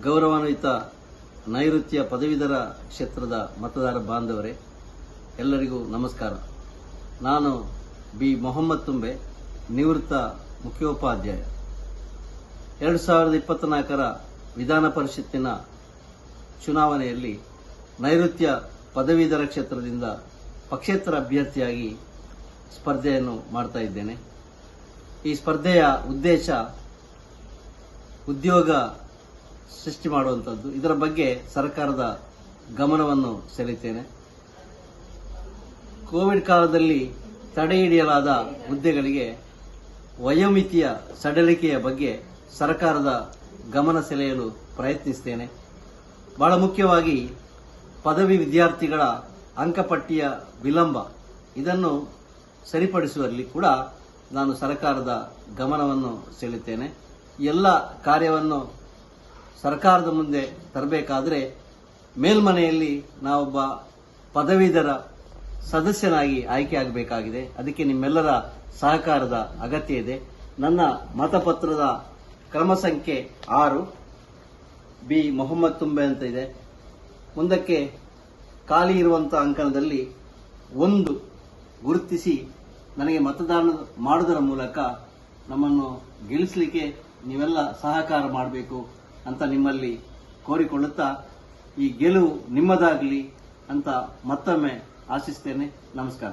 ಗೌರವಾನ್ವಿತ ನೈಋತ್ಯ ಪದವೀಧರ ಕ್ಷೇತ್ರದ ಮತದಾರ ಬಾಂಧವರೇ, ಎಲ್ಲರಿಗೂ ನಮಸ್ಕಾರ. ನಾನು ಬಿ ಮೊಹಮ್ಮದ್ ತುಂಬೆ, ನಿವೃತ್ತ ಮುಖ್ಯೋಪಾಧ್ಯಾಯ. 2024ರ ವಿಧಾನ ಪರಿಷತ್ತಿನ ಚುನಾವಣೆಯಲ್ಲಿ ನೈಋತ್ಯ ಪದವೀಧರ ಕ್ಷೇತ್ರದಿಂದ ಪಕ್ಷೇತರ ಅಭ್ಯರ್ಥಿಯಾಗಿ ಸ್ಪರ್ಧೆಯನ್ನು ಮಾಡ್ತಾ ಇದ್ದೇನೆ. ಈ ಸ್ಪರ್ಧೆಯ ಉದ್ದೇಶ ಉದ್ಯೋಗ ಸೃಷ್ಟಿ ಮಾಡುವಂಥದ್ದು. ಇದರ ಬಗ್ಗೆ ಸರ್ಕಾರದ ಗಮನವನ್ನು ಸೆಳೆಯುತ್ತೇನೆ. ಕೋವಿಡ್ ಕಾಲದಲ್ಲಿ ತಡೆಹಿಡಿಯಲಾದ ಹುದ್ದೆಗಳಿಗೆ ವಯೋಮಿತಿಯ ಸಡಿಲಿಕೆಯ ಬಗ್ಗೆ ಸರ್ಕಾರದ ಗಮನ ಸೆಳೆಯಲು ಪ್ರಯತ್ನಿಸುತ್ತೇನೆ. ಬಹಳ ಮುಖ್ಯವಾಗಿ ಪದವಿ ವಿದ್ಯಾರ್ಥಿಗಳ ಅಂಕಪಟ್ಟಿಯ ವಿಳಂಬ, ಇದನ್ನು ಸರಿಪಡಿಸುವಲ್ಲಿ ಕೂಡ ನಾನು ಸರ್ಕಾರದ ಗಮನವನ್ನು ಸೆಳೆಯುತ್ತೇನೆ. ಎಲ್ಲ ಕಾರ್ಯವನ್ನು ಸರ್ಕಾರದ ಮುಂದೆ ತರಬೇಕಾದರೆ ಮೇಲ್ಮನೆಯಲ್ಲಿ ನಾವೊಬ್ಬ ಪದವೀಧರ ಸದಸ್ಯನಾಗಿ ಆಯ್ಕೆಯಾಗಬೇಕಾಗಿದೆ. ಅದಕ್ಕೆ ನಿಮ್ಮೆಲ್ಲರ ಸಹಕಾರದ ಅಗತ್ಯ ಇದೆ. ನನ್ನ ಮತಪತ್ರದ ಕ್ರಮ ಸಂಖ್ಯೆ 6 ಬಿ ಮೊಹಮ್ಮದ್ ತುಂಬೆ ಅಂತ ಇದೆ. ಮುಂದಕ್ಕೆ ಖಾಲಿ ಇರುವಂತಹ ಅಂಕಣದಲ್ಲಿ 1 ಗುರುತಿಸಿ ನನಗೆ ಮತದಾನ ಮಾಡುವುದರ ಮೂಲಕ ನಮ್ಮನ್ನು ಗೆಲ್ಲಿಸಲಿಕ್ಕೆ ನೀವೆಲ್ಲ ಸಹಕಾರ ಮಾಡಬೇಕು ಅಂತ ನಿಮ್ಮಲ್ಲಿ ಕೋರಿಕೊಳ್ಳುತ್ತಾ, ಈ ಗೆಲುವು ನಿಮ್ಮದಾಗಲಿ ಅಂತ ಮತ್ತೊಮ್ಮೆ ಆಶಿಸ್ತೇನೆ. ನಮಸ್ಕಾರ.